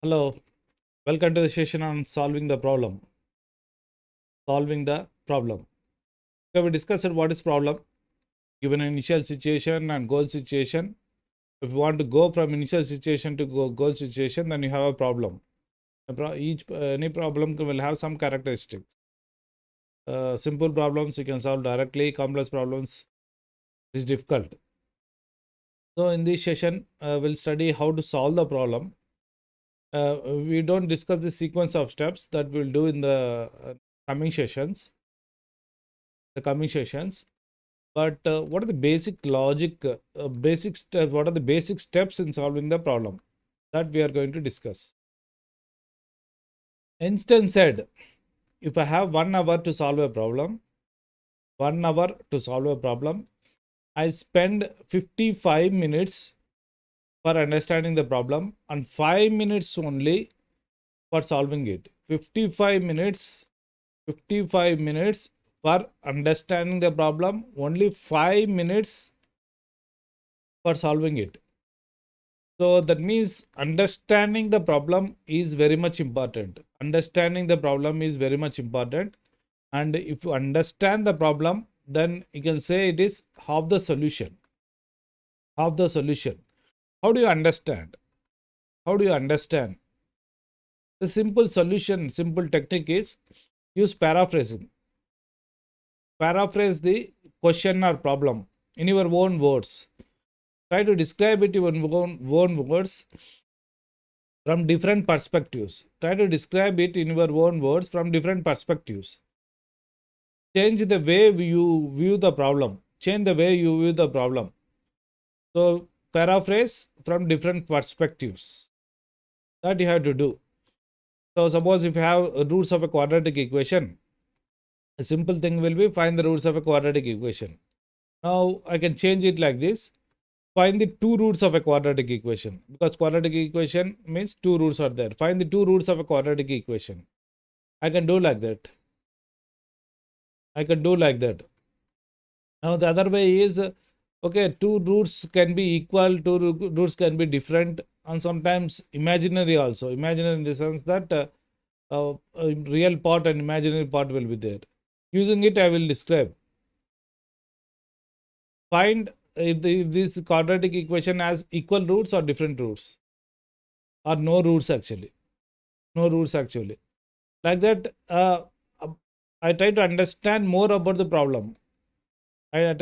Hello, welcome to the session on solving the problem. Solving the problem. Okay, we discussed what is problem. Given an initial situation and goal situation, if you want to go from initial situation to goal situation, then you have a problem. Any problem will have some characteristics. Simple problems you can solve directly. Complex problems is difficult. So in this session, we'll study how to solve the problem. We don't discuss the sequence of steps that we'll do in the coming sessions. But what are the basic logic, what are the basic steps in solving the problem that we are going to discuss. Einstein said, if I have 1 hour to solve a problem, I spend 55 minutes for understanding the problem and 5 minutes only for solving it. 55 minutes for understanding the problem, only 5 minutes for solving it. So that means understanding the problem is very much important. And if you understand the problem, then you can say it is half the solution. How do you understand? The simple technique is use paraphrasing. Paraphrase the question or problem in your own words. Try to describe it in your own words from different perspectives. Change the way you view the problem. So paraphrase from different perspectives. That you have to do. So suppose if you have roots of a quadratic equation, a simple thing will be find the roots of a quadratic equation. Now I can change it like this. Find the two roots of a quadratic equation, because quadratic equation means two roots are there. Find the two roots of a quadratic equation. I can do like that. Now the other way is, okay, two roots can be equal, two roots can be different, and sometimes imaginary also. Imaginary in the sense that a real part and imaginary part will be there. Using it, I will describe. Find if this quadratic equation has equal roots or different roots, or no roots actually. Like that, I try to understand more about the problem. So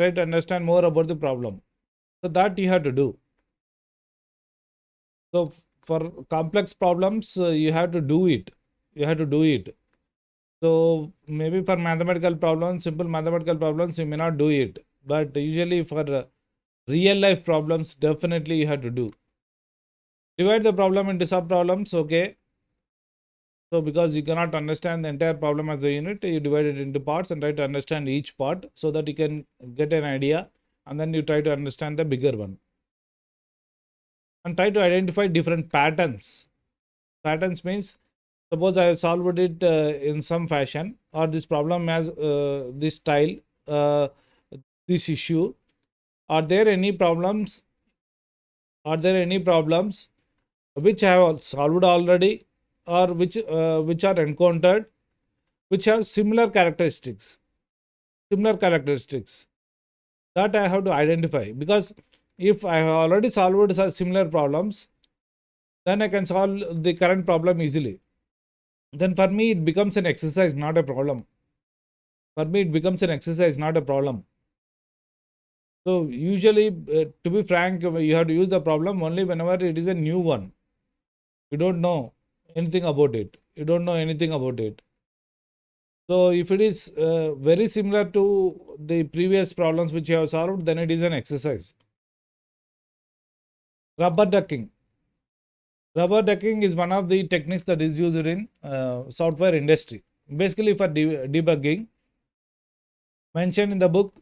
that you have to do. So for complex problems, you have to do it. So maybe for mathematical problems, simple mathematical problems, you may not do it. But usually for real life problems, definitely you have to do. Divide the problem into sub problems, okay. So because you cannot understand the entire problem as a unit, you divide it into parts and try to understand each part so that you can get an idea, and then you try to understand the bigger one. And try to identify different patterns. Patterns means, suppose I have solved it in some fashion, or this problem has this style, this issue. Are there any problems which I have solved already, or which are encountered, which have similar characteristics? That I have to identify, because if I have already solved such similar problems, then I can solve the current problem easily. Then for me it becomes an exercise, not a problem. So usually, to be frank, you have to use the problem only whenever it is a new one. You don't know anything about it. So if it is very similar to the previous problems which you have solved, then it is an exercise. Rubber ducking. Rubber ducking is one of the techniques that is used in software industry. Basically for debugging. Mentioned in the book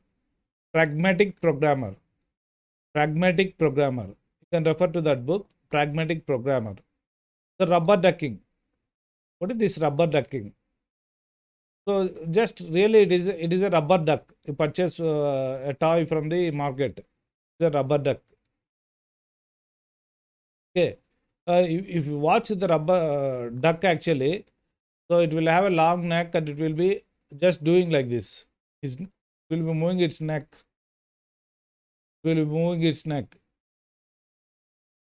Pragmatic Programmer. You can refer to that book, Pragmatic Programmer. The rubber ducking. What is this rubber ducking? So just really it is a rubber duck. You purchase a toy from the market. It's a rubber duck. Okay. If you watch the rubber duck actually, so it will have a long neck and it will be just doing like this. It will be moving its neck. It will be moving its neck.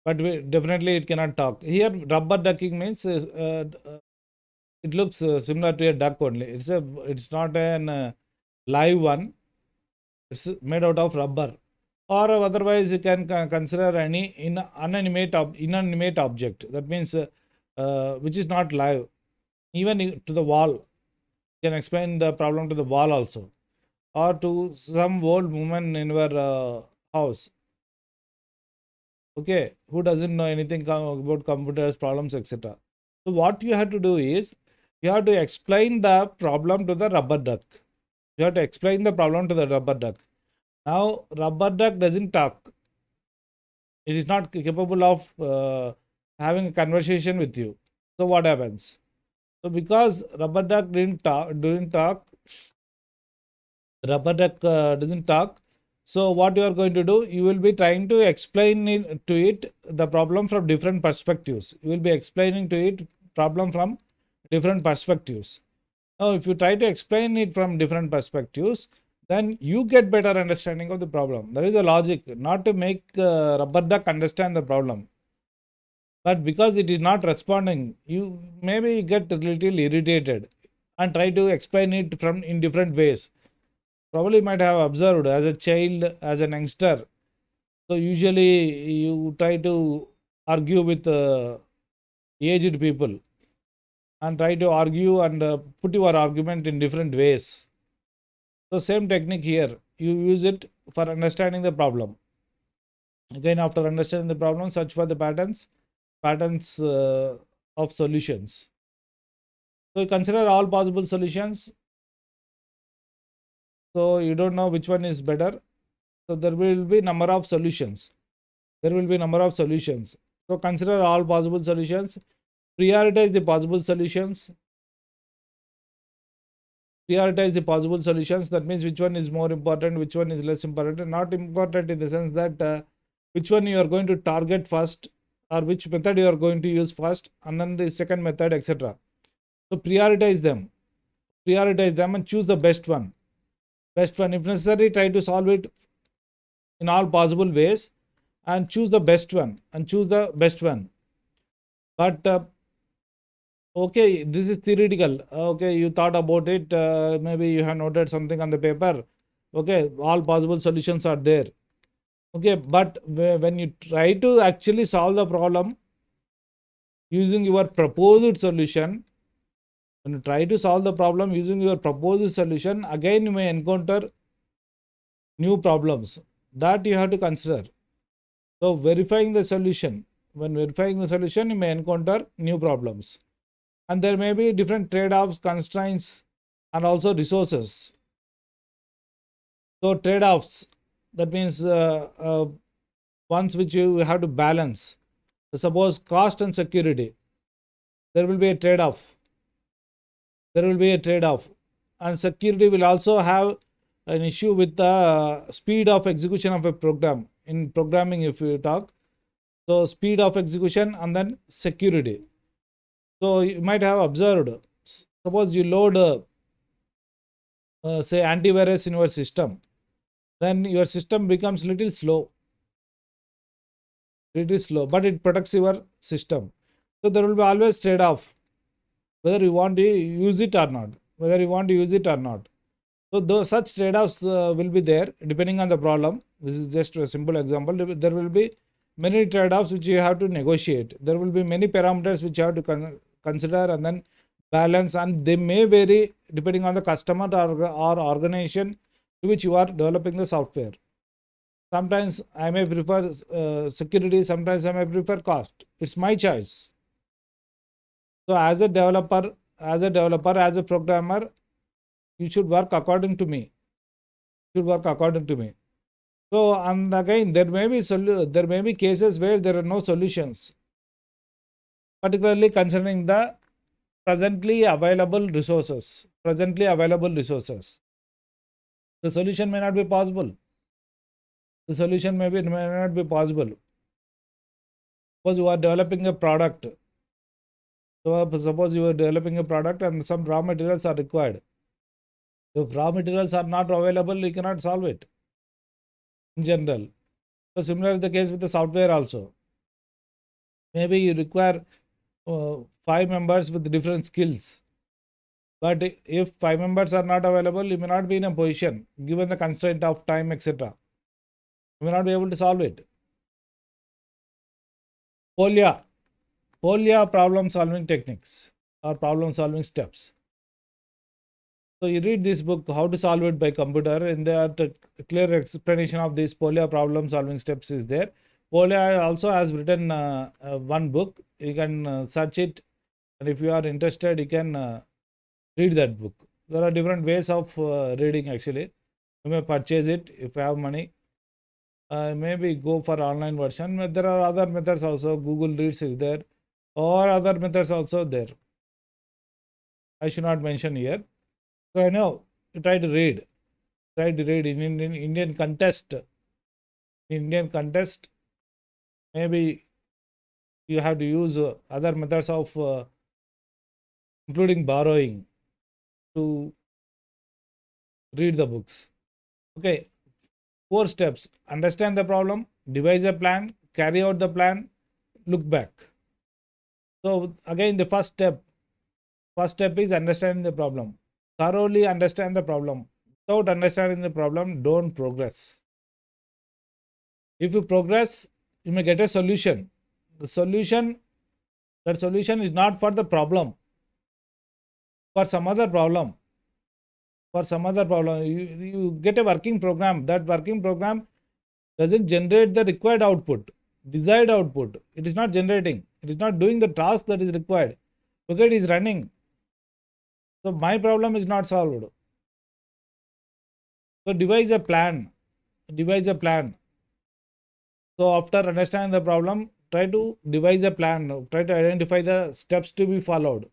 But definitely it cannot talk. Here rubber ducking means it looks similar to a duck only. It's not an live one. It's made out of rubber. Or otherwise you can consider any inanimate object. That means which is not live. Even to the wall. You can explain the problem to the wall also. Or to some old woman in your house. Okay, who doesn't know anything about computers, problems, etc. So what you have to do is, you have to explain the problem to the rubber duck. You have to explain the problem to the rubber duck. Now, rubber duck doesn't talk. It is not capable of having a conversation with you. So what happens? So because rubber duck rubber duck doesn't talk. So what you are going to do, you will be trying to explain to it the problem from different perspectives. You will be explaining to it problem from different perspectives. Now, if you try to explain it from different perspectives, then you get better understanding of the problem. That is the logic, not to make rubber duck understand the problem. But because it is not responding, you maybe get a little irritated and try to explain it from in different ways. Probably might have observed as a child, as an youngster. So usually you try to argue with aged people and try to argue and put your argument in different ways. So same technique here, you use it for understanding the problem. Again, after understanding the problem, search for the patterns of solutions. So you consider all possible solutions. So you don't know which one is better. So there will be number of solutions. There will be number of solutions. So consider all possible solutions. Prioritize the possible solutions. Prioritize the possible solutions. That means which one is more important, which one is less important. Not important in the sense that which one you are going to target first, or which method you are going to use first, and then the second method, etc. So prioritize them. Prioritize them and choose the best one. Best one. If necessary, try to solve it in all possible ways and choose the best one. But okay, this is theoretical. Okay, you thought about it. Maybe you have noted something on the paper. Okay, all possible solutions are there. Okay, but when you try to actually solve the problem using your proposed solution, when you try to solve the problem using your proposed solution, again you may encounter new problems that you have to consider. So verifying the solution, when verifying the solution, you may encounter new problems. And there may be different trade-offs, constraints, and also resources. So trade-offs, that means ones which you have to balance. Suppose cost and security. There will be a trade-off. And security will also have an issue with the speed of execution of a program. In programming, if you talk, so speed of execution and then security. So you might have observed, suppose you load say antivirus in your system, then your system becomes little slow, but it protects your system. So there will be always trade-off, whether you want to use it or not. So such trade-offs will be there depending on the problem. This is just a simple example. There will be many trade-offs which you have to negotiate. There will be many parameters which you have to consider and then balance, and they may vary depending on the customer or organization to which you are developing the software. Sometimes I may prefer security, sometimes I may prefer cost. It's my choice. So as a developer, as a programmer, you should work according to me. So, and again, there may be cases where there are no solutions, particularly concerning the presently available resources. The solution may not be possible. Suppose you are developing a product. So suppose you are developing a product and some raw materials are required. If raw materials are not available, you cannot solve it in general. So similar is the case with the software also. Maybe you require 5 members with different skills. But if 5 members are not available, you may not be in a position, given the constraint of time, etc. You may not be able to solve it. Polya problem solving techniques or problem solving steps. So you read this book, How to Solve It by Computer, and there the clear explanation of this Polya problem solving steps is there. Polya also has written one book. You can search it, and if you are interested, you can read that book. There are different ways of reading actually. You may purchase it if you have money. Maybe go for online version. But there are other methods also. Google Reads is there, or other methods also there. I should not mention here. So I know you try to read. Try to read in Indian context. Indian context, maybe you have to use other methods of including borrowing to read the books. Okay, 4 steps: understand the problem, devise a plan, carry out the plan, look back. So again, the first step is understanding the problem. Thoroughly understand the problem. Without understanding the problem, don't progress. If you progress, you may get a solution. That solution is not for the problem, for some other problem. You get a working program. That working program doesn't generate the required output, desired output. It is not generating. It is not doing the task that is required. Okay, it is running. So my problem is not solved. So devise a plan. So after understanding the problem, try to devise a plan. Try to identify the steps to be followed.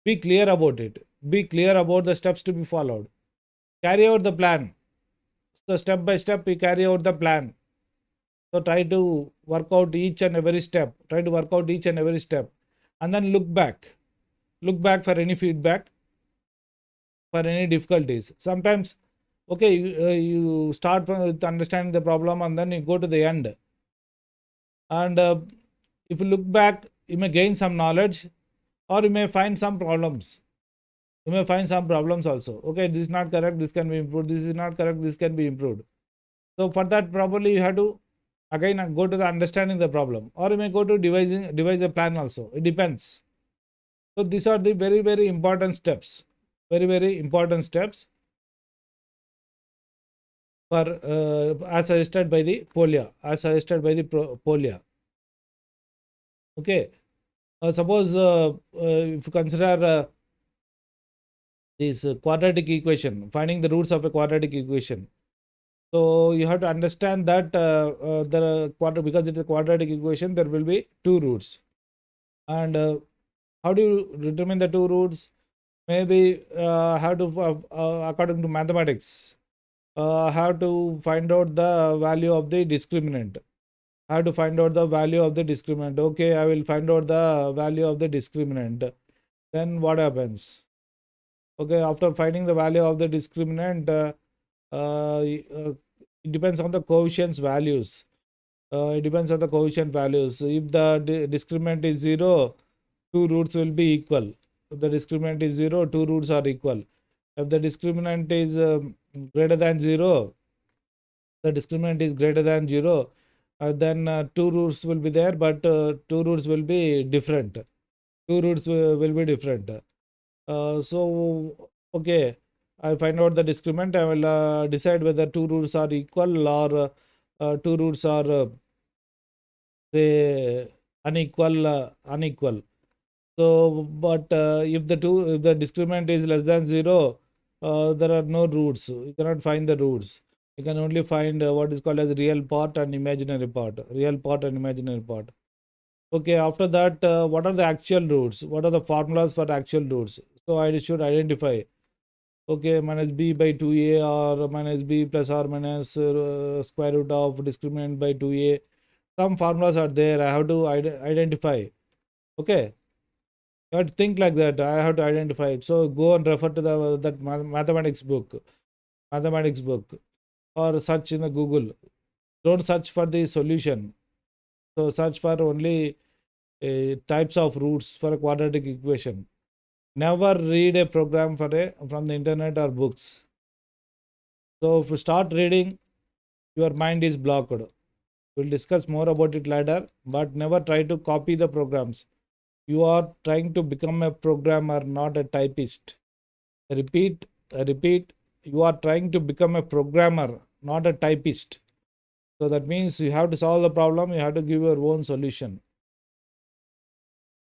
Be clear about it. Be clear about the steps to be followed. Carry out the plan. So step by step, we carry out the plan. So try to work out each and every step. And then look back. Look back for any feedback, for any difficulties. Sometimes, okay, you start with understanding the problem and then you go to the end. And if you look back, you may gain some knowledge, or you may find some problems. Also. Okay, this is not correct, this can be improved. This is not correct, this can be improved. So for that, probably you have to again go to the understanding the problem, or you may go to devise a plan also. It depends. So these are the very, very important steps. Very important steps for as suggested by the Polya. Okay. Suppose if you consider this quadratic equation, finding the roots of a quadratic equation. So you have to understand that because it is a quadratic equation, there will be 2 roots. And how do you determine the 2 roots? Maybe have to according to mathematics, have to find out the value of the discriminant. Okay, I will find out the value of the discriminant. Then what happens? Okay, after finding the value of the discriminant, it depends on the coefficients values. If the discriminant is 0, 2 roots will be equal. If the discriminant is 0, 2 roots are equal. If the discriminant is greater than 0, then 2 roots will be there, but 2 roots will be different. So, okay, I find out the discriminant. I will decide whether 2 roots are equal or 2 roots are say unequal. So, but if the discriminant is less than 0, there are no roots. You cannot find the roots. You can only find what is called as real part and imaginary part. Okay, after that, what are the actual roots? What are the formulas for actual roots? So I should identify. Okay, minus b by 2a or minus b plus or minus square root of discriminant by 2a. Some formulas are there, I have to identify. Okay, you have to think like that. I have to identify it. So go and refer to that mathematics book, or search in the Google. Don't search for the solution. So search for only types of roots for a quadratic equation. Never read a program from the internet or books. So if you start reading, your mind is blocked. We'll discuss more about it later, but never try to copy the programs. You are trying to become a programmer, not a typist. I repeat, you are trying to become a programmer, not a typist. So that means you have to solve the problem, you have to give your own solution.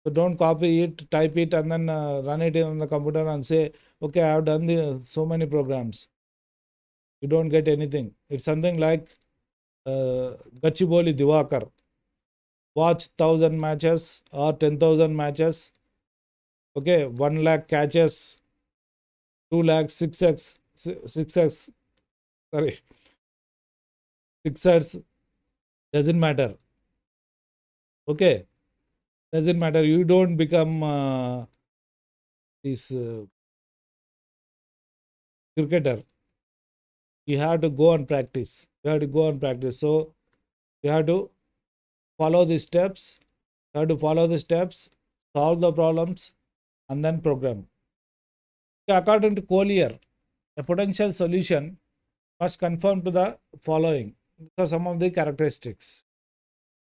So don't copy it, type it, and then run it on the computer and say, okay, I have done so many programs. You don't get anything. It's something like Gachiboli Divakar. Watch 1,000 matches or 10,000 matches. Okay, 1 lakh catches, 2 lakh, 6x, sorry, 6x, doesn't matter. Okay, doesn't matter. You don't become this cricketer. You have to go and practice. So you have to follow the steps. Solve the problems, and then program. According to Collier, a potential solution must conform to the following. These are some of the characteristics.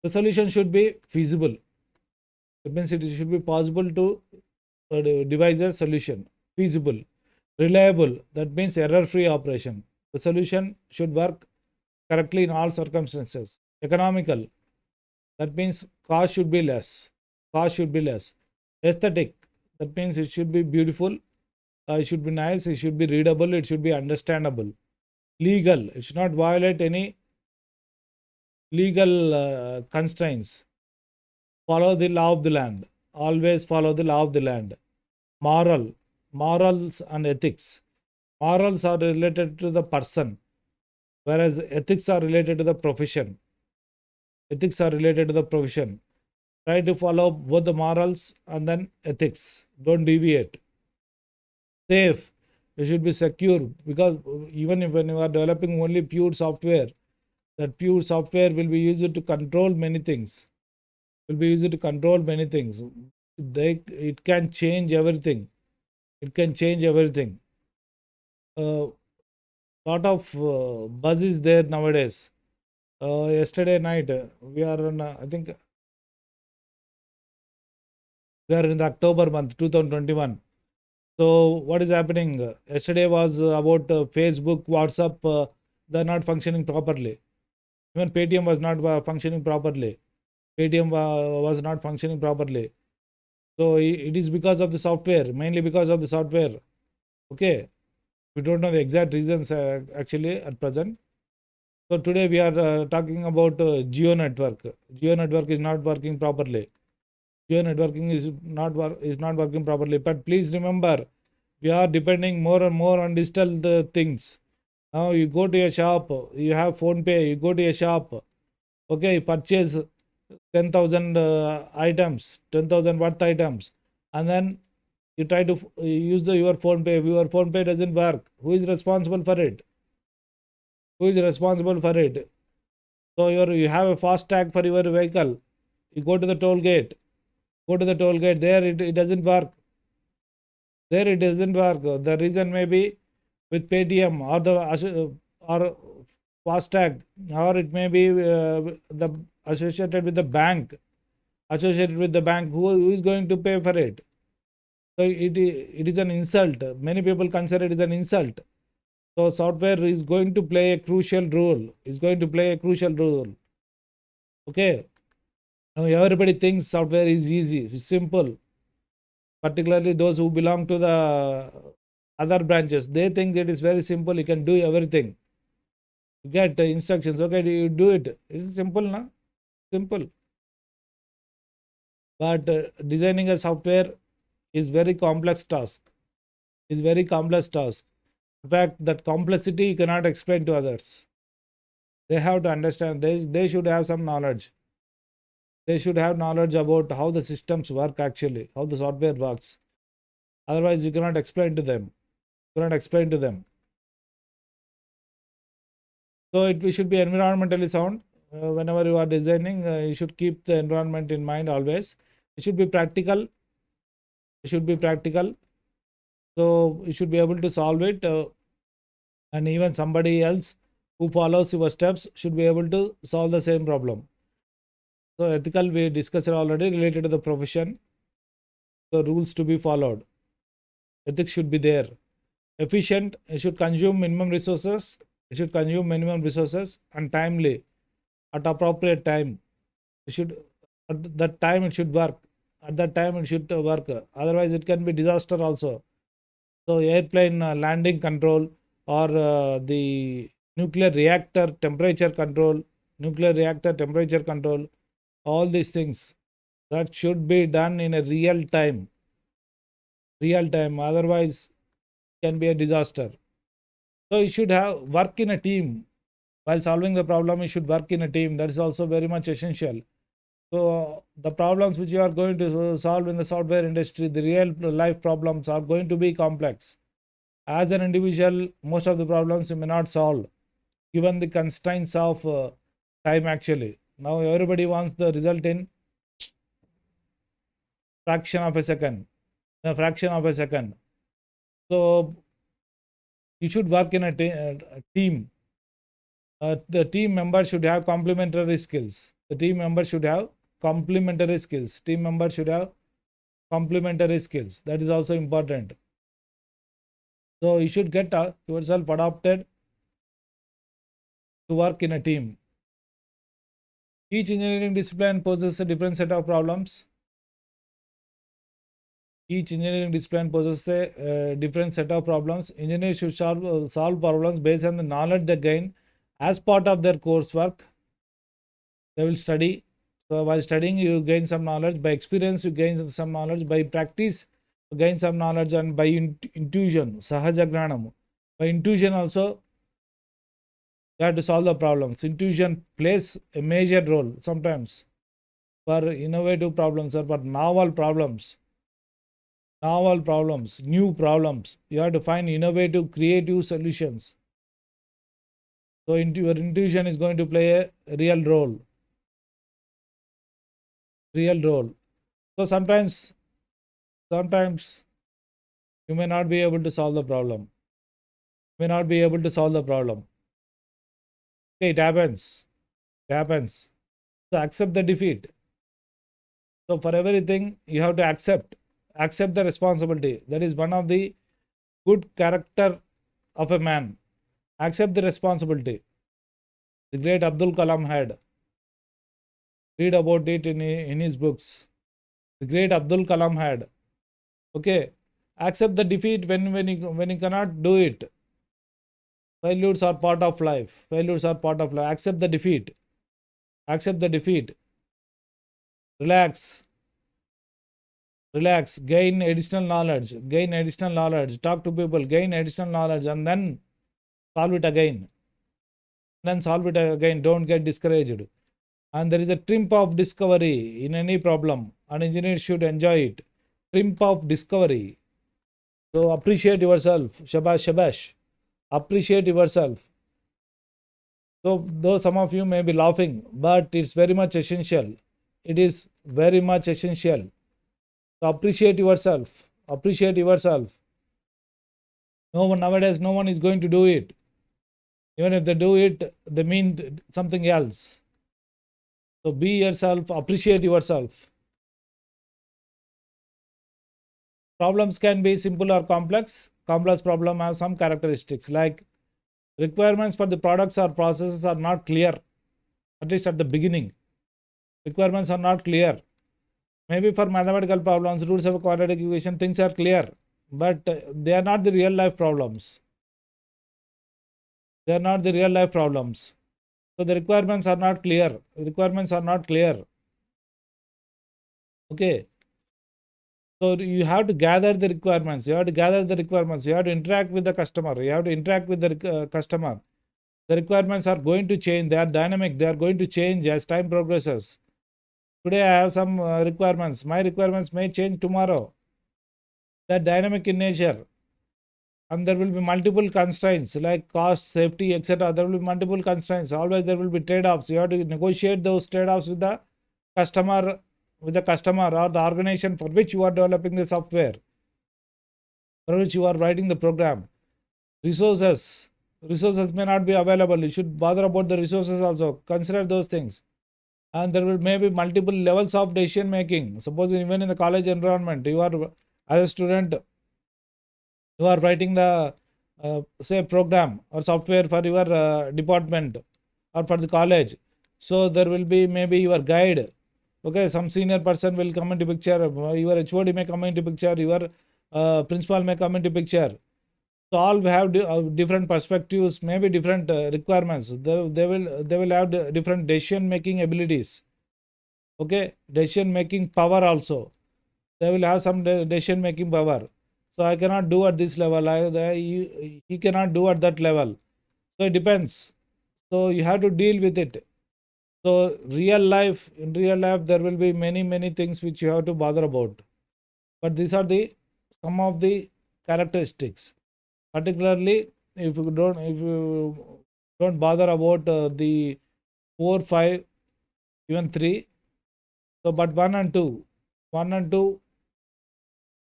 The solution should be feasible. It means it should be possible to devise a solution. Feasible. Reliable. That means error-free operation. The solution should work correctly in all circumstances. Economical. That means cost should be less. Aesthetic. That means it should be beautiful. It should be nice. It should be readable. It should be understandable. Legal. It should not violate any legal constraints. Follow the law of the land. Always follow the law of the land. Morals and ethics. Morals are related to the person, whereas ethics are related to the profession. Try to follow both the morals and then ethics. Don't deviate. Safe. You should be secure, because even if when you are developing only pure software, that pure software will be used to control many things. It can change everything. Lot of buzz is there nowadays. Yesterday night, we are on, I think we are in the October month 2021. So what is happening? Yesterday was about Facebook, WhatsApp, they're not functioning properly. Even Paytm was not functioning properly. So it is because of the software, mainly because of the software. Okay, we don't know the exact reasons actually at present. So today we are talking about Geo network. Geo network is not working properly. Is not working properly. But please remember, we are depending more and more on digital things. Now you go to a shop, you have phone pay, you go to a shop, okay, you purchase 10,000 items, 10,000 worth items, and then you try to use your phone pay. Your phone pay doesn't work. Who is responsible for it? So you have a fast tag for your vehicle. You go to the toll gate. There it doesn't work. The reason may be with Paytm or FASTag, or it may be associated with the bank. Who is going to pay for it? So it is an insult. Many people consider it as an insult. So software is going to play a crucial role. Okay. Now everybody thinks software is easy. It's simple. Particularly those who belong to the other branches, they think it is very simple. You can do everything. You get instructions. Okay, you do it. It's simple, na? Simple. But designing a software is very complex task. In fact, that complexity you cannot explain to others. They have to understand. They should have some knowledge. They should have knowledge about how the systems work actually, how the software works. Otherwise, you cannot explain to them. You cannot explain to them. So we should be environmentally sound. Whenever you are designing, you should keep the environment in mind always. It should be practical. It should be practical. So you should be able to solve it. And even somebody else who follows your steps should be able to solve the same problem. So ethical, we discussed it already, related to the profession. The rules to be followed. Ethics should be there. Efficient, it should consume minimum resources. It should consume minimum resources and timely, at appropriate time. It should, at that time it should work. At that time it should work. Otherwise it can be disaster also. So airplane landing control, or the nuclear reactor temperature control, all these things that should be done in a real time. Otherwise it can be a disaster. So you should have work in a team. While solving the problem, you should work in a team. That is also very much essential. So the problems which you are going to solve in the software industry, the real life problems, are going to be complex. As an individual, most of the problems you may not solve, given the constraints of time actually. Now everybody wants the result in fraction of a second. So you should work in a team. The team member should have complementary skills. Team member should have complementary skills. That is also important. So you should get yourself adapted to work in a team. Each engineering discipline poses a different set of problems. Engineers should solve problems based on the knowledge they gain as part of their coursework. They will study. So while studying, you gain some knowledge. By experience, you gain some knowledge. By practice, you gain some knowledge. And by intuition, sahaja gnanam. By intuition also, you have to solve the problems. Intuition plays a major role sometimes for innovative problems or for novel problems, new problems. You have to find innovative, creative solutions. So your intuition is going to play a real role. So sometimes you may not be able to solve the problem. Okay, it happens. So accept the defeat. So for everything, you have to accept the responsibility. That is one of the good character of a man. Accept the responsibility. The great Abdul Kalam had. Read about it in his books. The great Abdul Kalam had. Okay. Accept the defeat when you cannot do it. Failures are part of life. Accept the defeat. Relax. Gain additional knowledge. Talk to people. Gain additional knowledge and then solve it again. Don't get discouraged. And there is a triumph of discovery in any problem. An engineer should enjoy it. Triumph of discovery. So appreciate yourself. Shabash. Appreciate yourself. So though some of you may be laughing, but it's very much essential. So appreciate yourself. Nowadays, no one is going to do it. Even if they do it, they mean something else. So be yourself, appreciate yourself. Problems can be simple or complex. Complex problem have some characteristics like requirements for the products or processes are not clear, at least at the beginning. Requirements are not clear. Maybe for mathematical problems, roots of a quadratic equation, things are clear, but they are not the real life problems. So the requirements are not clear. Okay. So you have to gather the requirements. You have to interact with the customer. The requirements are going to change. They are dynamic. They are going to change as time progresses. Today I have some requirements. My requirements may change tomorrow. They're dynamic in nature. And there will be multiple constraints like cost, safety, etc. There will be multiple constraints. Always there will be trade-offs. You have to negotiate those trade-offs with the customer, or the organization for which you are developing the software, for which you are writing the program. Resources may not be available. You should bother about the resources also. Consider those things. And there will maybe multiple levels of decision making. Suppose even in the college environment, you are as a student, you are writing the say program or software for your department or for the college. So there will be maybe your guide. Okay, some senior person will come into picture. Your HOD may come into picture. Your principal may come into picture. So all have different perspectives, maybe different requirements. They will have different decision making abilities. Okay, decision making power also. They will have some decision making power. So I cannot do at this level. He cannot do at that level. So it depends. So you have to deal with it. So in real life, there will be many things which you have to bother about. But these are some of the characteristics. Particularly if you don't bother about the 4, 5, even 3. So but 1 and 2,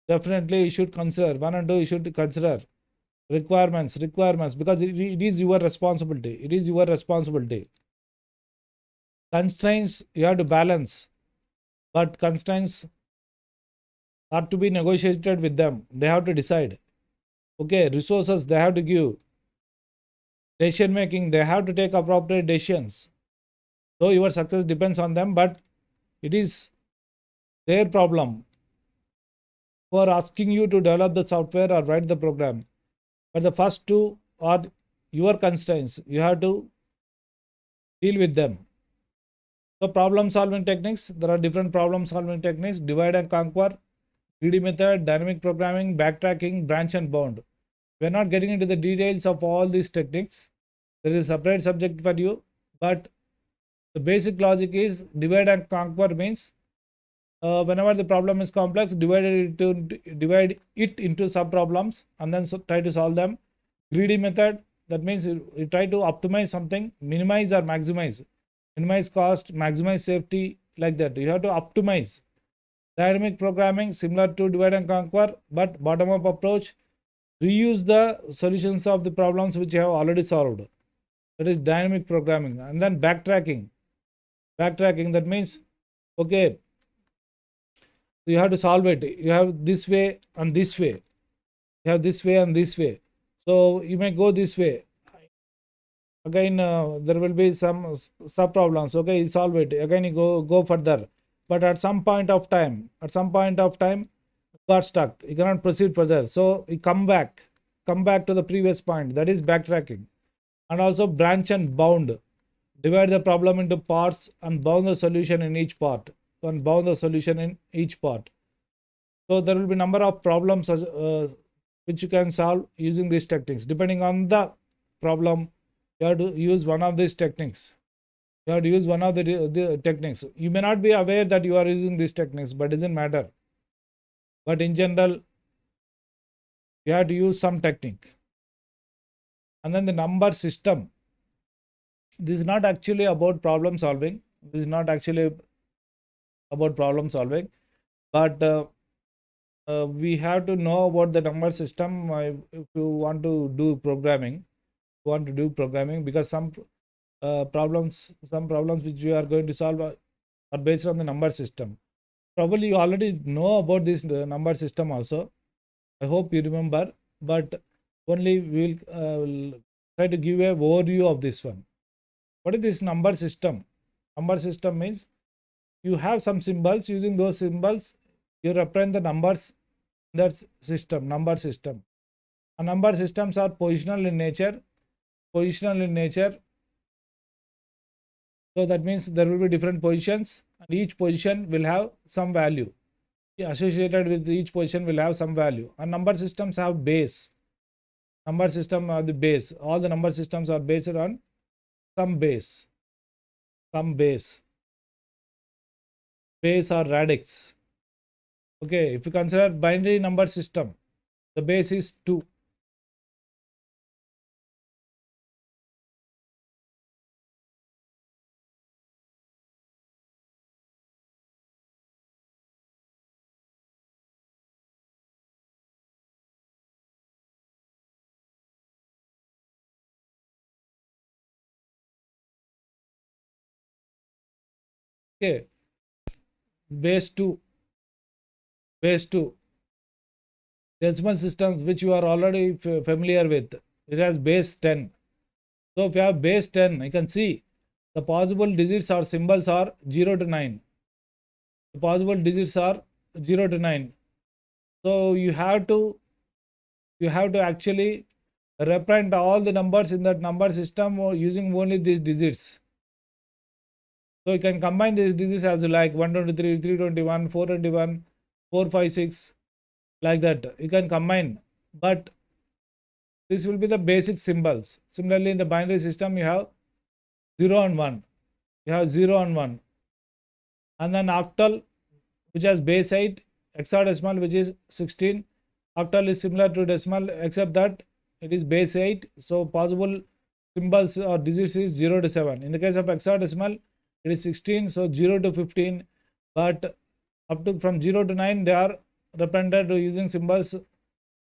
definitely you should consider. 1 and 2 you should consider. Requirements, because it is your responsibility. Constraints you have to balance, but constraints are to be negotiated with them. They have to decide. Okay, resources they have to give. Decision making, they have to take appropriate decisions. So your success depends on them, but it is their problem for asking you to develop the software or write the program. But the first two are your constraints. You have to deal with them. So problem solving techniques, there are different problem solving techniques: divide and conquer, greedy method, dynamic programming, backtracking, branch and bound. We're not getting into the details of all these techniques. There is a separate subject for you, but the basic logic is divide and conquer means whenever the problem is complex, divide it into sub problems and then try to solve them. Greedy method, that means you try to optimize something, minimize or maximize cost, maximize safety, like that. You have to optimize. Dynamic programming, similar to divide and conquer, but bottom up approach. Reuse the solutions of the problems which you have already solved. That is dynamic programming. And then backtracking, that means okay, you have to solve it. You have this way and this way. You have this way and this way. So you may go this way. Again, there will be some sub problems. Okay, you solve it. Again, you go further. But at some point of time, got stuck. You cannot proceed further. So you come back to the previous point. That is backtracking. And also branch and bound. Divide the problem into parts and bound the solution in each part. So there will be number of problems which you can solve using these techniques. Depending on the problem, you have to use one of these techniques. You techniques. You may not be aware that you are using these techniques, but it doesn't matter. But in general, you have to use some technique. And then the number system. This is not actually about problem solving. But we have to know about the number system if you want to do programming. Because some problems which you are going to solve are based on the number system. Probably you already know about this number system also. I hope you remember, but only we will try to give a overview of this one. What is this number system? Number system means you have some symbols. Using those symbols, you represent the numbers in that system, number system. And number systems are positional in nature. So that means there will be different positions, and each position will have some value. Associated with each position will have some value. And number systems have base. Number system are the base. All the number systems are based on some base. base or radix. Okay, if you consider binary number system, the base is 2. Okay, base 2, base 2. Decimal systems which you are already familiar with, it has base 10. So if you have base 10, you can see the possible digits or symbols are 0 to 9. The possible digits are 0 to 9. So you have to actually represent all the numbers in that number system using only these digits. So you can combine these digits as you like, 123, 321, 421, 456, like that. You can combine, but this will be the basic symbols. Similarly, in the binary system, you have 0 and 1. You have 0 and 1. And then octal, which has base 8, hexadecimal, which is 16. Octal is similar to decimal, except that it is base 8. So possible symbols or digits is 0 to 7. In the case of hexadecimal, it is 16. So 0 to 15. But up to from 0 to 9, they are represented using symbols,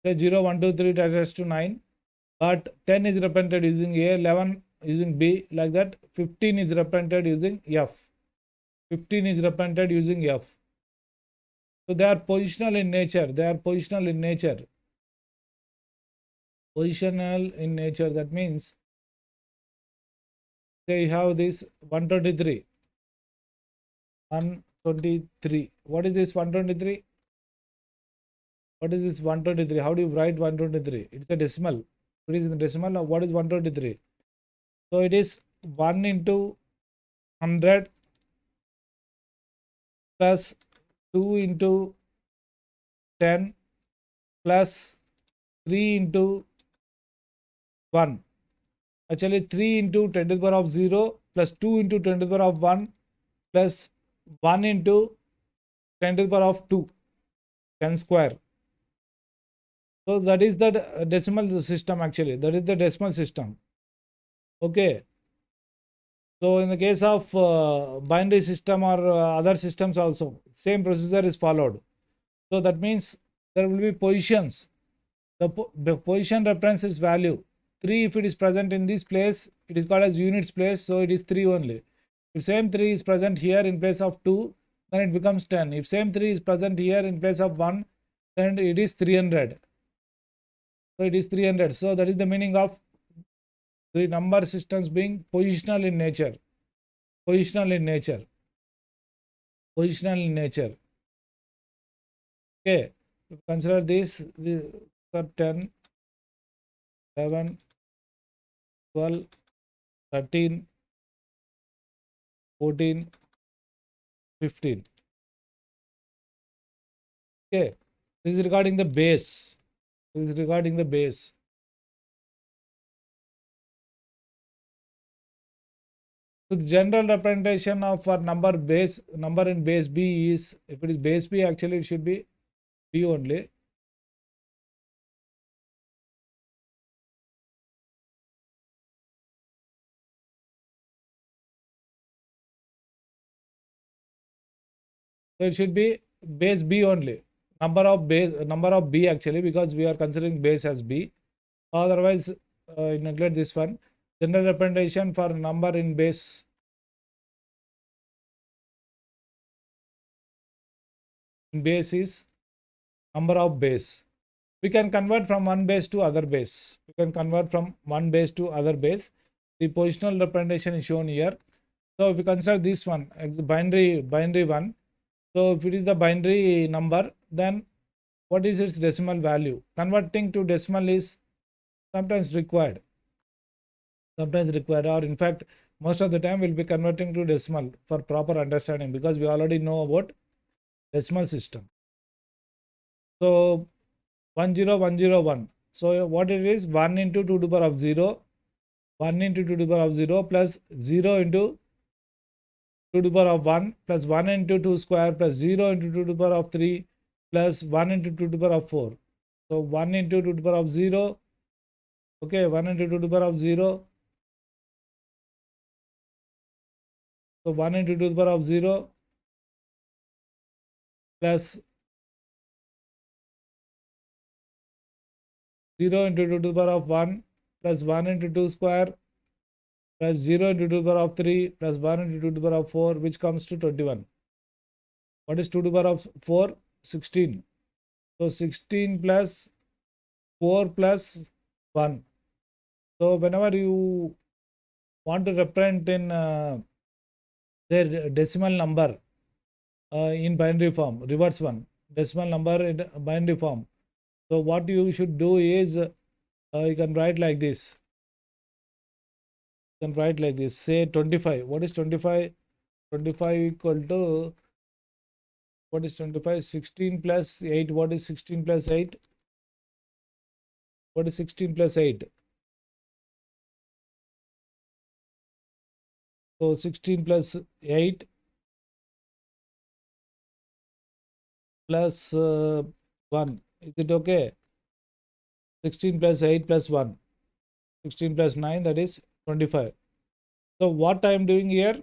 say 0, 1, 2, 3, to 9. But 10 is represented using A, 11 using B, like that. 15 is represented using F. 15 is represented using F. So they are positional in nature. They are positional in nature. Positional in nature, that means, say you have this 123. 123. What is this 123? What is this 123? How do you write 123? It's a decimal. It is in the decimal. Now what is 123? So it is 1 into 100 plus 2 into 10 plus 3 into 1. Actually 3 into 10 to the power of 0 plus 2 into 10 to the power of 1 plus 1 into 10 to the power of 2, 10 square. So that is the decimal system actually. That is the decimal system. Okay. So in the case of binary system or other systems also, same procedure is followed. So that means there will be positions. The position represents its value. 3, if it is present in this place, it is called as units place, so it is 3 only. If same 3 is present here in place of 2, then it becomes 10. If same 3 is present here in place of 1, then it is 300. So it is 300. So that is the meaning of the number systems being positional in nature. Positional in nature. Positional in nature. Okay. Consider this 10, 11, 12, 13, 14, 15. Okay. This is regarding the base. This is regarding the base. So the general representation of our number in base B is, if it is base B, actually it should be B only. So it should be base B only. Number of B actually, because we are considering base as B. Otherwise, neglect this one. General representation for number in base is number of base. We can convert from one base to other base. We can convert from one base to other base. The positional representation is shown here. So if we consider this one, binary one. So if it is the binary number, then what is its decimal value? Converting to decimal is sometimes required. Sometimes required, or in fact, most of the time we'll be converting to decimal for proper understanding, because we already know about decimal system. So 10101. So what it is? 1 into 2 to the power of 0. 1 into 2 to the power of 0 plus 0 into 2 to the power of 1 plus 1 into 2 square plus 0 into 2 to the power of 3 plus 1 into 2 to the power of 4. So 1 into 2 to the power of 0. Okay, 1 into 2 to the power of 0. So 1 into 2 to the power of 0 plus 0 into 2 to the power of 1 plus 1 into 2 square plus 0 into 2 to the power of 3 plus 1 into 2 to the power of 4, which comes to 21. What is 2 to the power of 4? 16. So 16 plus 4 plus 1. So whenever you want to represent in their decimal number in binary form, reverse one, decimal number in binary form. So what you should do is you can write like this. You can write like this. Say 25. What is 25? 25 equal to, what is 25? 16 plus 8. What is 16 plus 8? What is 16 plus 8? So 16 plus 8 plus 1. Is it okay? 16 plus 8 plus 1. 16 plus 9, that is 25. So what I am doing here?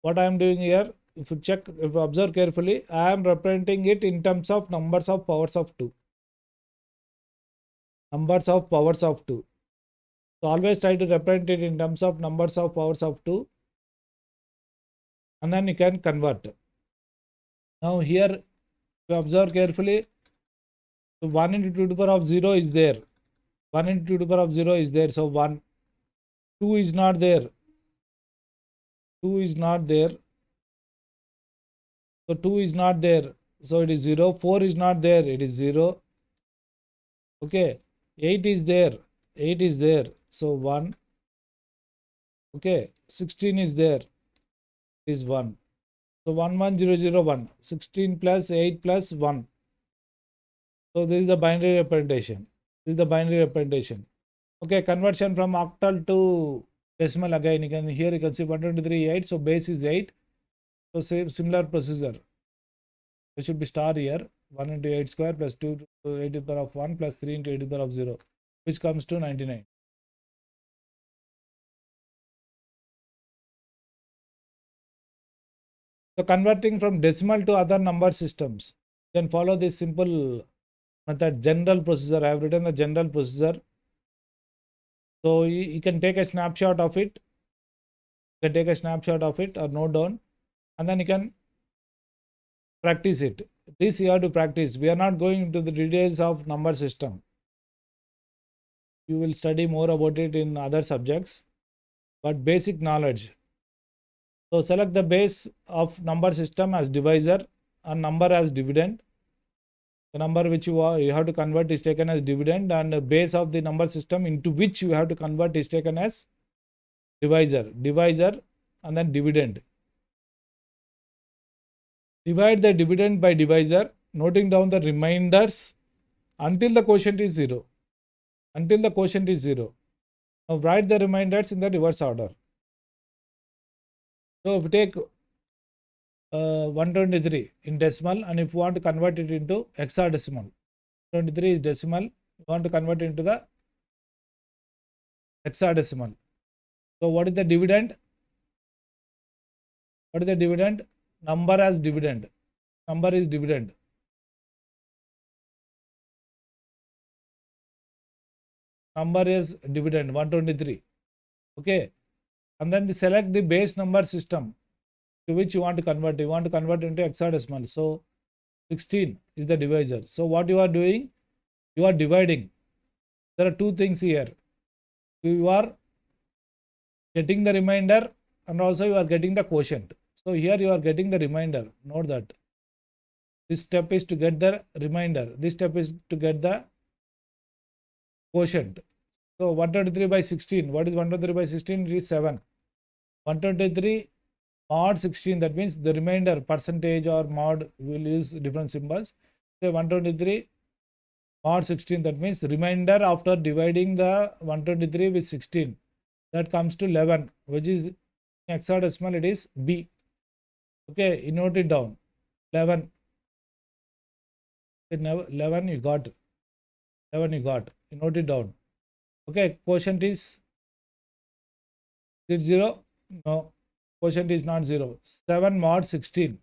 If you check, if you observe carefully, I am representing it in terms of numbers of powers of 2. Numbers of powers of 2. So always try to represent it in terms of numbers of powers of 2. And then you can convert. Now here, if you observe carefully, so 1 into 2 to the power of 0 is there. 1 into 2 to the power of 0 is there. So 1. 2 is not there. 2 is not there. So 2 is not there. So it is 0. 4 is not there. It is 0. Okay. 8 is there. 8 is there. So 1. Okay. 16 is there. It is 1. So 1 1 0 0 1. 16 plus 8 plus 1. So this is the binary representation. This is the binary representation. Okay. Conversion from octal to decimal again. Here you can see 123 8. So base is 8. So same similar procedure. It should be star here. 1 into 8 square plus 2 to 8 to the power of 1 plus 3 into 8 to the power of 0, which comes to 99. So converting from decimal to other number systems, you can follow this simple method, general procedure. I have written the general procedure. So you can take a snapshot of it. You can take a snapshot of it or note down, and then you can practice it. This you have to practice. We are not going into the details of number system. You will study more about it in other subjects, but basic knowledge. So select the base of number system as divisor and number as dividend. The number which you have to convert is taken as dividend, and the base of the number system into which you have to convert is taken as divisor. Divisor and then dividend. Divide the dividend by divisor, noting down the remainders until the quotient is 0. Until the quotient is 0. Now write the remainders in the reverse order. So if you take 123 in decimal, and if you want to convert it into hexadecimal, 23 is decimal, you want to convert it into the hexadecimal. So what is the dividend? What is the dividend? Number as dividend. Number is dividend. Number is dividend 123. Okay. And then select the base number system to which you want to convert. You want to convert into hexadecimal. So 16 is the divisor. So what you are doing? You are dividing. There are two things here. You are getting the remainder, and also you are getting the quotient. So here you are getting the remainder. Note that this step is to get the remainder. This step is to get the quotient. So 123 by 16. What is 123 by 16? It is 7. 123 mod 16. That means the remainder, percentage or mod, we will use different symbols. Say 123 mod 16. That means the remainder after dividing the 123 with 16. That comes to 11, which is in hexadecimal, it is B. Okay, you note it down. 11. 11 you got. 11 you got. You note it down. Okay, quotient is 0? No. Quotient is not 0. 7 mod 16.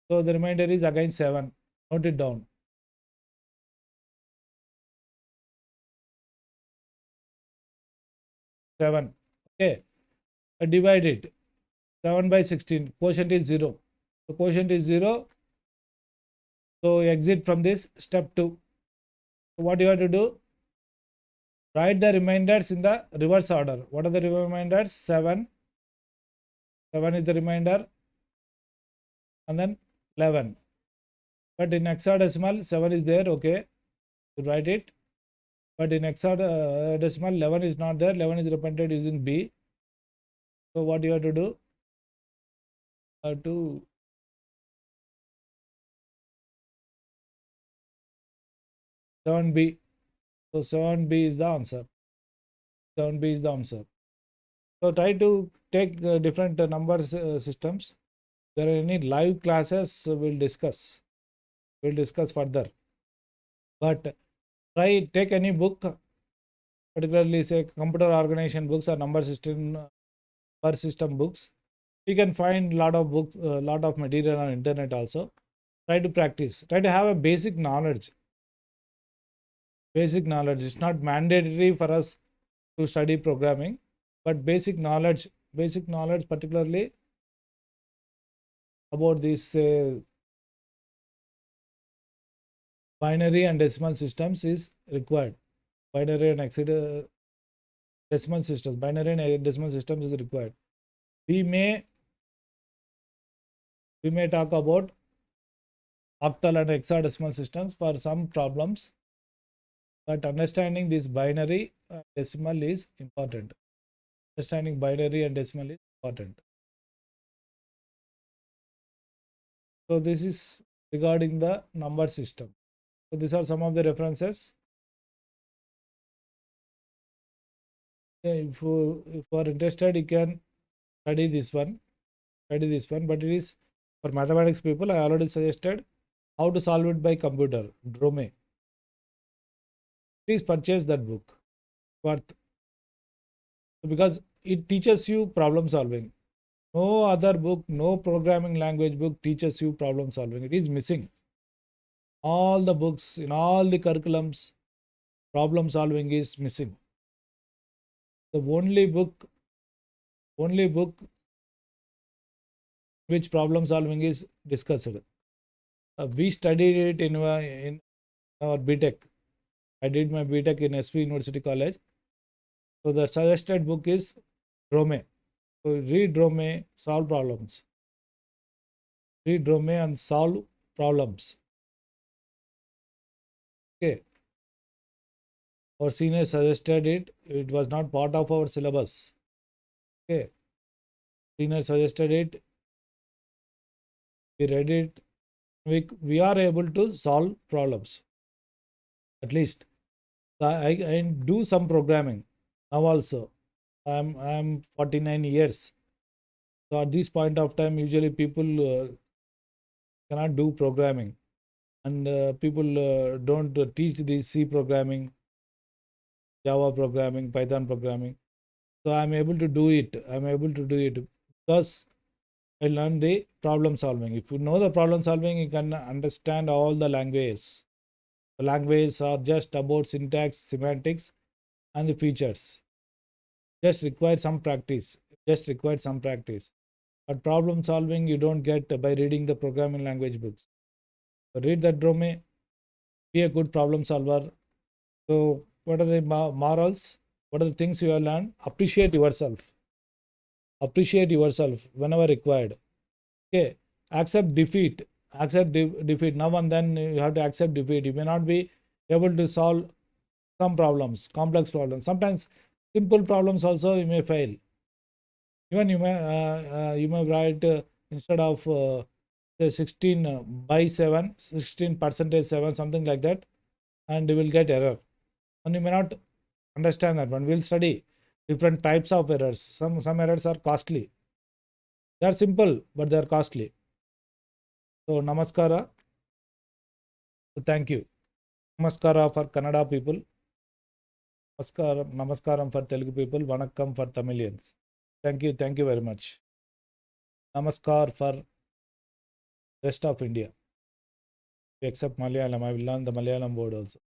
So the remainder is again 7. Note it down. 7. Okay. Divide it. 7 by 16. Quotient is 0. The quotient is 0. So exit from this. Step 2. So what you have to do? Write the remainders in the reverse order. What are the remainders? 7. 7 is the remainder. And then 11. But in hexadecimal, 7 is there. Okay. So write it. But in hexadecimal, 11 is not there. 11 is represented using B. So what you have to do? To 7B. So 7B is the answer. 7B is the answer. So try to take different number systems. There are any live classes, we'll discuss. We'll discuss further. But try take any book, particularly say computer organization books or number system per system books. You can find lot of books, lot of material on internet also. Try to practice. Try to have a basic knowledge. Basic knowledge. It's not mandatory for us to study programming, but basic knowledge, particularly about this binary and decimal systems is required. Binary and decimal systems. Binary and decimal systems is required. We may talk about octal and hexadecimal systems for some problems, but understanding this binary and decimal is important. Understanding binary and decimal is important. So this is regarding the number system. So these are some of the references. If you are interested, you can study this one. But it is for mathematics people. I already suggested how to solve it by computer. Drome. Please purchase that book. Worth. Because it teaches you problem solving. No other book, no programming language book teaches you problem solving. It is missing. All the books in all the curriculums, problem solving is missing. The only book which problem solving is discussed. We studied it in our BTech. I did my BTech in SV University College. So the suggested book is Drome. So read Drome, solve problems. Read Drome and solve problems. Okay. Our senior suggested it. It was not part of our syllabus. Okay. Senior suggested it. We read it. We are able to solve problems. At least. I do some programming now also. I'm 49 years. So at this point of time, usually people cannot do programming, and people don't teach the C programming, Java programming, Python programming. So I'm able to do it. Because I learned the problem solving. If you know the problem solving, you can understand all the languages. The languages are just about syntax, semantics, and the features. Just require some practice. But problem solving you don't get by reading the programming language books. So read that Drome, be a good problem solver. So what are the morals? What are the things you have learned? Appreciate yourself. Whenever required. Okay. Accept defeat. Defeat. Now and then you have to accept defeat. You may not be able to solve some problems, complex problems. Sometimes simple problems also you may fail. Even you may write instead of say 16 by 7, 16% 7, something like that, and you will get error. And you may not understand that one. We'll study different types of errors. Some errors are costly. They are simple, but they are costly. So, namaskara. So thank you. Namaskara for Kannada people. Namaskaram for Telugu people. Vanakkam for Tamilians. Thank you very much. Namaskar for rest of India. Except Malayalam, I will learn the Malayalam word also.